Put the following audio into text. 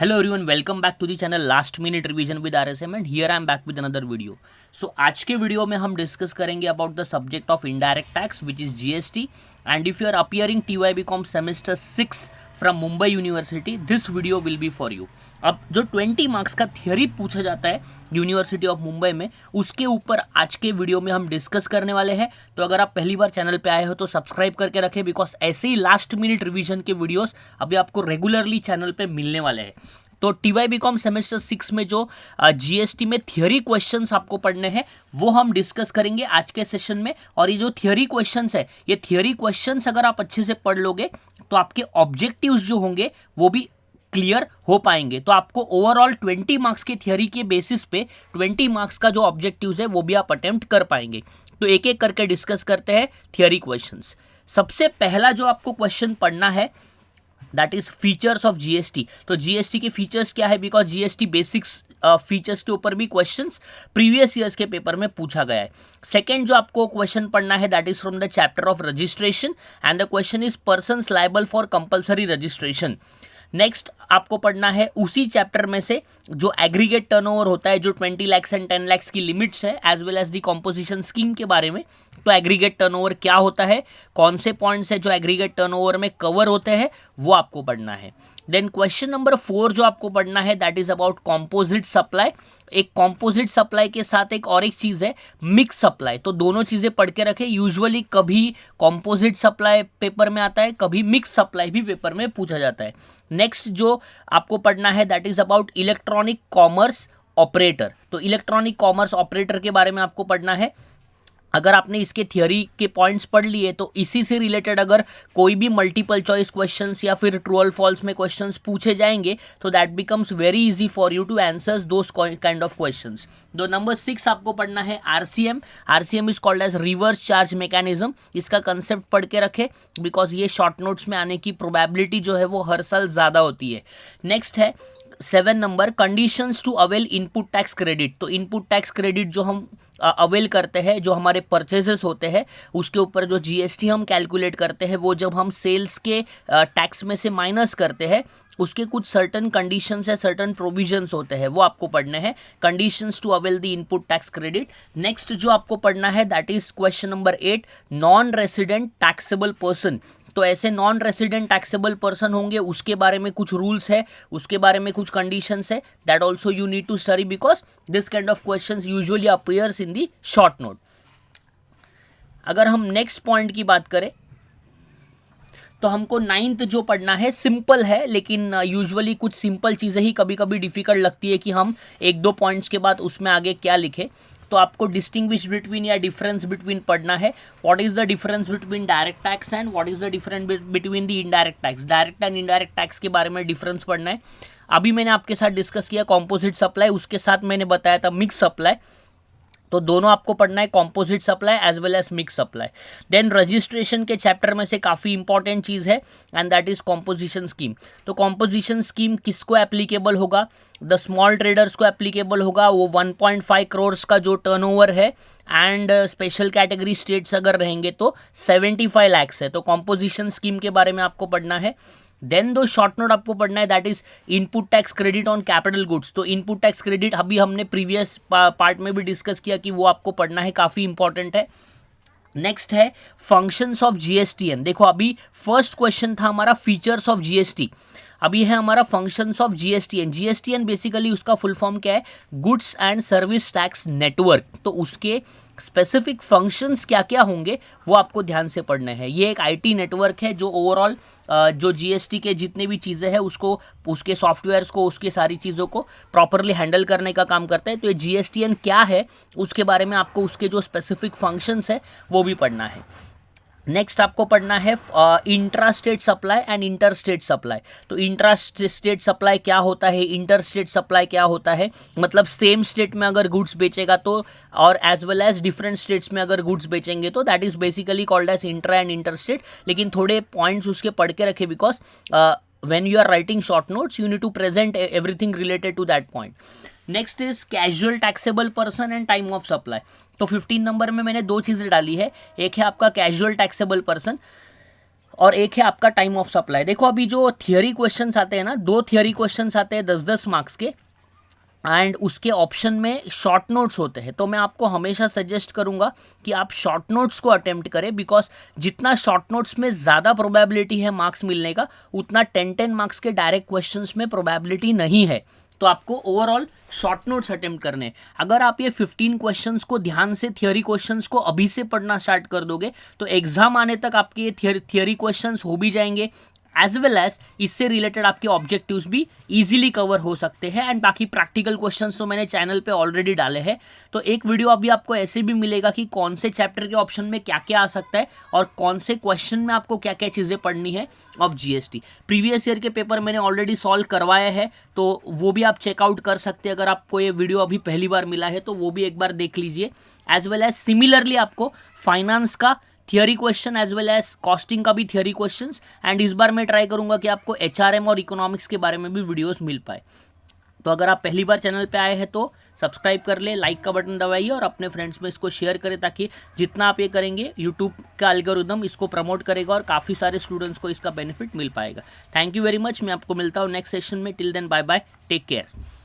Hello everyone, welcome back to the channel Last Minute Revision with RSM and here I am back with another video. So आज के video में हम discuss करेंगे about the subject of indirect tax which is GST and if you are appearing TYBCom semester 6 from Mumbai university this video will be for you. अब जो 20 marks का theory पूछा जाता है यूनिवर्सिटी ऑफ मुंबई में उसके ऊपर आज के वीडियो में हम डिस्कस करने वाले हैं. तो अगर आप पहली बार चैनल पे आए हो तो सब्सक्राइब करके रखें बिकॉज ऐसे ही लास्ट मिनट रिवीजन के वीडियोस अभी आपको रेगुलरली चैनल पे मिलने वाले हैं. तो TYBCom सेमेस्टर 6 में जो जीएसटी में थियरी क्वेश्चंस आपको पढ़ने हैं वो हम डिस्कस करेंगे आज के सेशन में. और ये जो थियरी क्वेश्चंस है ये थियरी क्वेश्चंस अगर आप अच्छे से पढ़ लोगे तो आपके ऑब्जेक्टिव्स जो होंगे वो भी क्लियर हो पाएंगे. तो आपको ओवरऑल 20 मार्क्स के थियरी के बेसिस पे 20 मार्क्स का जो ऑब्जेक्टिव्स है वो भी आप अटेम्प्ट कर पाएंगे. तो एक एक करके डिस्कस करते हैं थियरी क्वेश्चंस. सबसे पहला जो आपको क्वेश्चन पढ़ना है that is features of GST. तो जीएसटी के फीचर्स क्या है बिकॉज जीएसटी बेसिक्स फीचर्स के ऊपर भी क्वेश्चंस प्रीवियस ईयर्स के पेपर में पूछा गया है. सेकंड जो आपको क्वेश्चन पढ़ना है that is from the chapter of registration and the question is persons liable for compulsory registration. Next आपको पढ़ना है उसी चैप्टर में से जो एग्रीगेट टर्नओवर होता है जो 20 लाख एंड 10 लाख की लिमिट्स है as well as the composition scheme के बारे में. तो एग्रीगेट टर्नओवर क्या होता है, कौन से पॉइंट्स है जो एग्रीगेट टर्नओवर में कवर होते हैं वो आपको पढ़ना है. देन क्वेश्चन नंबर 4 जो आपको पढ़ना है that is about composite supply. एक कॉम्पोजिट सप्लाई के साथ एक और एक चीज़ है मिक्स सप्लाई. तो दोनों चीज़ें पढ़ के रखें. यूजुअली कभी कॉम्पोजिट सप्लाई पेपर में आता है, कभी मिक्स सप्लाई भी पेपर में पूछा जाता है. नेक्स्ट जो आपको पढ़ना है that is about electronic commerce operator. तो इलेक्ट्रॉनिक कॉमर्स ऑपरेटर के बारे में आपको पढ़ना है. अगर आपने इसके थियरी के पॉइंट्स पढ़ लिए तो इसी से रिलेटेड अगर कोई भी मल्टीपल चॉइस क्वेश्चंस या फिर ट्रू और फॉल्स में क्वेश्चंस पूछे जाएंगे तो that becomes very easy for you to answers those kind of questions. तो नंबर 6 आपको पढ़ना है RCM. RCM is called as reverse charge mechanism. इसका कंसेप्ट पढ़ के रखे बिकॉज ये शॉर्ट नोट्स में आने की प्रोबेबिलिटी जो है वो हर साल ज़्यादा होती है. नेक्स्ट है 7 number conditions to avail input tax credit. तो इनपुट टैक्स क्रेडिट जो हम अवेल करते हैं जो हमारे परचेजेस होते हैं उसके ऊपर जो जीएसटी हम कैलकुलेट करते हैं वो जब हम सेल्स के टैक्स में से माइनस करते हैं उसके कुछ सर्टन कंडीशंस है, सर्टन प्रोविजंस होते हैं वो आपको पढ़ने हैं. Conditions to avail the input tax credit. Next जो आपको पढ़ना है that is question number 8 non resident taxable person. तो ऐसे नॉन रेसिडेंट टैक्सेबल पर्सन होंगे उसके बारे में कुछ रूल्स है, उसके बारे में कुछ कंडीशंस है that also you need to study because this kind of questions usually appears in the short note. अगर हम नेक्स्ट पॉइंट की बात करें तो हमको 9th जो पढ़ना है सिंपल है लेकिन यूजुअली कुछ सिंपल चीज़ें ही कभी कभी डिफ़िकल्ट लगती है कि हम एक दो पॉइंट्स के बाद उसमें आगे क्या लिखें. तो आपको डिस्टिंग्विश बिटवीन या डिफरेंस बिटवीन पढ़ना है. What is the difference between direct tax and what is the difference between the indirect tax. Direct and indirect tax के बारे में डिफरेंस पढ़ना है. अभी मैंने आपके साथ डिस्कस किया कॉम्पोजिट सप्लाई, उसके साथ मैंने बताया था मिक्स सप्लाई. तो दोनों आपको पढ़ना है composite supply as well as mix supply. Then registration के चैप्टर में से काफ़ी इंपॉर्टेंट चीज़ है and that is composition scheme. तो कॉम्पोजिशन स्कीम किसको एप्लीकेबल होगा, द स्मॉल ट्रेडर्स को एप्लीकेबल होगा. वो 1.5 करोड़ का जो टर्नओवर है एंड स्पेशल कैटेगरी स्टेट्स अगर रहेंगे तो 75 लाख है. तो कॉम्पोजिशन स्कीम के बारे में आपको पढ़ना है. देन दो शॉर्ट नोट आपको पढ़ना है that is input tax credit on capital goods. तो इनपुट टैक्स क्रेडिट अभी हमने प्रीवियस पार्ट में भी डिस्कस किया कि वो आपको पढ़ना है, काफ़ी इंपॉर्टेंट है. नेक्स्ट है फंक्शंस ऑफ जीएसटीएन. देखो अभी फर्स्ट क्वेश्चन था हमारा फीचर्स ऑफ जीएसटी, अभी है हमारा functions of GSTN. GSTN basically उसका फुल फॉर्म क्या है, goods and service tax network. तो उसके स्पेसिफिक फंक्शंस क्या क्या होंगे वो आपको ध्यान से पढ़ने हैं. ये एक आईटी नेटवर्क है जो ओवरऑल जो जीएसटी के जितने भी चीज़ें हैं उसको, उसके सॉफ्टवेयर्स को, उसके सारी चीज़ों को प्रॉपरली हैंडल करने का काम करता है. तो ये जीएसटीएन क्या है उसके बारे में आपको उसके जो स्पेसिफिक फंक्शंस है वो भी पढ़ना है. नेक्स्ट आपको पढ़ना है intra state supply and inter state supply. तो इंट्रा स्टेट सप्लाई क्या होता है, इंटर स्टेट सप्लाई क्या होता है, मतलब सेम स्टेट में अगर गुड्स बेचेगा तो और as well as different states में अगर गुड्स बेचेंगे तो that is basically called as intra and inter state. लेकिन थोड़े पॉइंट्स उसके पढ़ के रखे because when you are writing short notes you need to present everything related to that point. Next is casual taxable person and time of supply. तो 15 number में मैंने दो चीज़ें डाली है. एक है आपका कैजुअल टैक्सेबल पर्सन. और एक है आपका टाइम ऑफ सप्लाई। देखो अभी जो थियरी क्वेश्चंस आते हैं ना, 2 थियरी क्वेश्चंस आते हैं 10-10 मार्क्स के, एंड उसके ऑप्शन में शॉर्ट नोट्स होते हैं। तो मैं आपको हमेशा सजेस्ट करूंगा कि आप शॉर्ट नोट्स को अटेम्प्ट करें, बिकॉज जितना शॉर्ट नोट्स में ज़्यादा प्रोबेबिलिटी है मार्क्स मिलने का, उतना 10-10 मार्क्स के डायरेक्ट क्वेश्चंस में प्रोबेबिलिटी नहीं है। तो आपको ओवरऑल शॉर्ट नोट्स अटेम्प्ट करने हैं। अगर आप ये 15 क्वेश्चंस को ध्यान से, थियरी क्वेश्चंस को अभी से पढ़ना स्टार्ट कर दोगे, तो एग्जाम आने तक आपके ये थियरी क्वेश्चंस हो भी जाएंगे, एज वेल एज इससे रिलेटेड आपके ऑब्जेक्टिव्स भी इजीली कवर हो सकते हैं। एंड बाकी प्रैक्टिकल क्वेश्चंस तो मैंने चैनल पे ऑलरेडी डाले हैं, तो एक वीडियो अभी आपको ऐसे भी मिलेगा कि कौन से चैप्टर के ऑप्शन में क्या क्या आ सकता है और कौन से क्वेश्चन में आपको क्या क्या चीज़ें पढ़नी है ऑफ जीएसटी। प्रीवियस ईयर के पेपर मैंने ऑलरेडी सॉल्व करवाया है, तो वो भी आप चेकआउट कर सकते हैं। अगर आपको ये वीडियो अभी पहली बार मिला है तो वो भी एक बार देख लीजिए। एज वेल एज सिमिलरली आपको फाइनेंस का theory question as well as costing का भी थियरी क्वेश्चंस, एंड इस बार मैं ट्राई करूंगा कि आपको एचआरएम और इकोनॉमिक्स के बारे में भी वीडियोस मिल पाए। तो अगर आप पहली बार चैनल पे आए हैं तो सब्सक्राइब कर ले, लाइक का बटन दबाइए और अपने फ्रेंड्स में इसको शेयर करें, ताकि जितना आप ये करेंगे यूट्यूब का एल्गोरिदम इसको प्रमोट करेगा और काफ़ी सारे स्टूडेंट्स को इसका बेनिफिट मिल पाएगा। Thank you very much. मैं आपको मिलता हूँ नेक्स्ट सेशन में। Till then bye bye, take care.